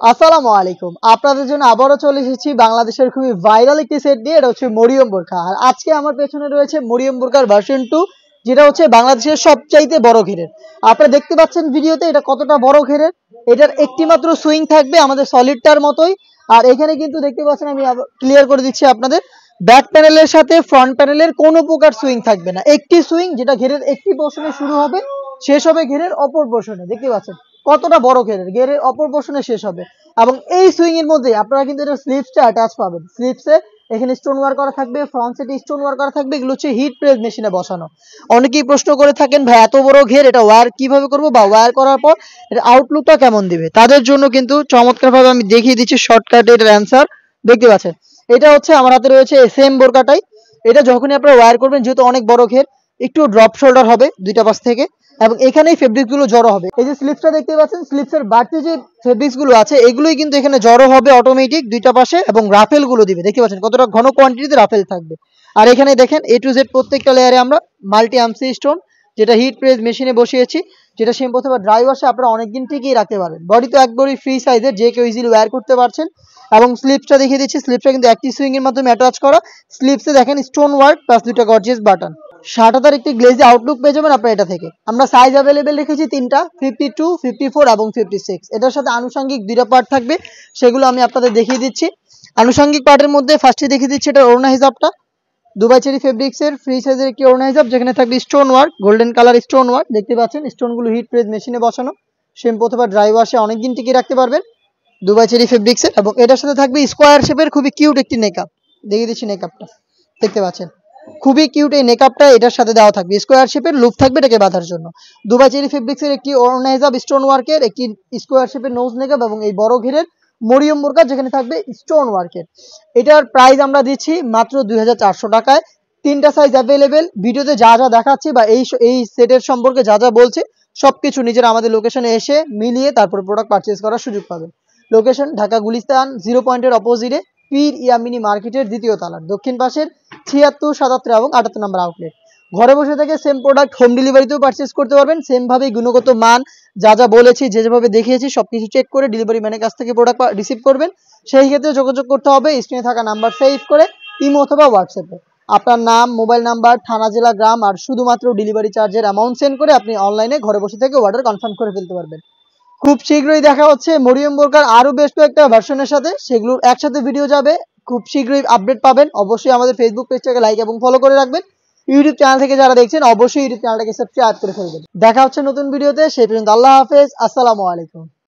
আসসালামু আলাইকুম। আপনাদের জন্য আবারও চলে এসেছি বাংলাদেশের খুবই ভাইরাল একটি সেট নিয়ে। এটা হচ্ছে মরিয়ম বোরকা। আর আজকে আমার পেছনে রয়েছে মরিয়ম বোরকার ভার্সন 2, যেটা হচ্ছে বাংলাদেশের সবচাইতে বড় ঘেরের। আপনারা দেখতে পাচ্ছেন ভিডিওতে এটা কতটা বড় ঘেরের। এটার একটি মাত্র সুইং থাকবে আমাদের সলিডটার মতোই। আর এখানে কিন্তু দেখতে পাচ্ছেন, আমি ক্লিয়ার করে দিচ্ছি আপনাদের, ব্যাক প্যানেলের সাথে ফ্রন্ট প্যানেলের কোনো প্রকার সুইং থাকবে না। একটি সুইং যেটা ঘেরের একটি পোর্শনে শুরু হবে, শেষ হবে ঘেরের অপর পোর্শনে। দেখতে পাচ্ছেন কতটা বড় ঘেরের, ঘেরের অপর পোর্শনে শেষ হবে। এবং এই সুইং এর মধ্যে আপনারা কিন্তু এটা স্লিপসটা অ্যাটাচ পাবেন। স্লিপসে এখানে স্টোন ওয়ার্ক করা থাকবে, ফ্রন্ট সাইডে স্টোন ওয়ার্ক করা থাকবে। এগুলো হচ্ছে হিট প্রেস মেশিনে বসানো। অনেকেই প্রশ্ন করে থাকেন, ভাই এত বড় ঘের এটা ওয়্যার কিভাবে করব, বা ওয়্যার করার পর এটা আউটলুকটা কেমন দিবে। তাদের জন্য কিন্তু চমৎকারভাবে আমি দেখিয়ে দিচ্ছি শর্টকাটে এটার অ্যান্সার। দেখতে পাচ্ছেন এটা হচ্ছে আমার হাতে রয়েছে সেম বোরকাটাই। এটা যখনই আপনারা ওয়্যার করবেন, যেহেতু অনেক বড় ঘের, একটু ড্রপ শোল্ডার হবে দুইটা পাশ থেকে, এবং এখানেই ফেব্রিক্স গুলো জড়ো হবে। এই যে স্লিপসটা দেখতে পাচ্ছেন, স্লিপসের বাড়তি যে ফেব্রিক্স গুলো আছে এগুলোই কিন্তু এখানে জড়ো হবে অটোমেটিক দুইটা পাশে, এবং রাফেল গুলো দিবে। দেখতে পাচ্ছেন কতটা ঘন কোয়ান্টিটিতে রাফেল থাকবে। আর এখানে দেখেন A to Z প্রত্যেকটা লেয়ারে আমরা মাল্টি আমসি স্টোন, যেটা হিট প্রেস মেশিনে বসিয়েছি, যেটা শ্যাম্পু অথবা ড্রাই ওয়াশে আপনারা অনেকদিন টিকিয়ে রাখতে পারবেন। বডি তো একবারই ফ্রি সাইজের, যে কেউ ইজিলি ওয়্যার করতে পারছেন। এবং স্লিপসটা দেখিয়ে দিচ্ছি, স্লিপসটা কিন্তু একটি সুইং এর মাধ্যমে অ্যাটাচ করা। স্লিপসে দেখেন স্টোন ওয়ার্ক প্লাস দুইটা গর্জিয়াস বাটন। 60,000 একটি গ্লেজি আউটলুক পেয়ে যাবেন আপনারা এটা থেকে। আমরা সাইজ অ্যাভেলেবেল রেখেছি তিনটা, 52, 54 এবং 56। এটার সাথে আনুষঙ্গিক দুইটা পার্ট থাকবে, সেগুলো আমি আপনাদের দেখিয়ে দিচ্ছি। আনুষঙ্গিক পার্টের মধ্যে ফার্স্টে দেখিয়ে দিচ্ছি এটা ওড়না হিজাবটা। দুবাই চেরি ফেব্রিক্সের ফ্রি সাইজের একটি ওড়না হিজাব, যেখানে থাকবে stone work, golden colour stone work. দেখতে পাচ্ছেন স্টোনগুলো হিট প্রেস মেশিনে বসানো, শ্যাম্পু অথবা ড্রাই ওয়াশে অনেকদিন টিকিয়ে রাখতে পারবেন দুবাই চেরি ফেব্রিক্সের। এবং এটার সাথে থাকবে স্কোয়ার শেপের খুবই কিউট একটি নেকআপ। দেখিয়ে দিচ্ছি নেকআপটা, দেখতে পাচ্ছেন খুবই কিউট এই নেকআপটা এটার সাথে দেওয়া থাকবে। স্কোয়ার শেপের লুপ থাকবে এটাকে বাঁধার জন্য। দুবাই চেরি ফেব্রিক্সের একটি ওড়না হিজাব স্টোন ওয়ার্কের, একটি স্কোয়ার শেপের নোজ নেকআপ, এবং এই বড় ঘেরের মরিয়ম বোরকা যেখানে থাকবে স্টোন ওয়ার্কের। এটার প্রাইস আমরা দিচ্ছি মাত্র 2400 টাকায়। তিনটা সাইজ অ্যাভেলেবেল। ভিডিওতে যা যা দেখাচ্ছি বা এই সেটের সম্পর্কে যা যা বলছি সবকিছু নিজের আমাদের লোকেশনে এসে মিলিয়ে তারপর প্রোডাক্ট পারচেজ করার সুযোগ পাবেন। লোকেশন ঢাকা গুলিস্তান 0 পয়েন্টের অপোজিটে পীর ইয়ামিনী মার্কেটের দ্বিতীয় তলার দক্ষিণ পাশের 76, 77 এবং 78 নম্বর আউটলেট। ঘরে বসে থেকে সেম প্রোডাক্ট হোম ডেলিভারিতেও পারচেজ করতে পারবেন। সেমভাবেই গুণগত মান যা যা বলেছি, যেভাবে দেখিয়েছি সবকিছু চেক করে ডেলিভারি ম্যানের কাছ থেকে প্রোডাক্ট রিসিভ করবেন। সেই ক্ষেত্রে যোগাযোগ করতে হবে স্ক্রিনে থাকা নাম্বার সেভ করে ইমো অথবা হোয়াটসঅ্যাপে। আপনার নাম, মোবাইল নাম্বার, থানা, জেলা, গ্রাম আর শুধুমাত্র ডেলিভারি চার্জের অ্যামাউন্ট সেন্ড করে আপনি অনলাইনে ঘরে বসে থেকে অর্ডার কনফার্ম করে ফেলতে পারবেন। খুব শীঘ্রই দেখা হচ্ছে মরিয়ম বোরকার আরো বেশ কয়েকটা ভার্সনের সাথে, সেগুলোর একসাথে ভিডিও যাবে। খুব শীঘ্রই আপডেট পাবেন। অবশ্যই আমাদের ফেসবুক পেজটাকে লাইক এবং ফলো করে রাখবেন। ইউটিউব চ্যানেল থেকে যারা দেখছেন অবশ্যই ইউটিউব চ্যানেলটাকে সাবস্ক্রাইব করে ফেলবেন। দেখা হচ্ছে নতুন ভিডিওতে, সেই পর্যন্ত আল্লাহ হাফেজ, আসসালামু আলাইকুম।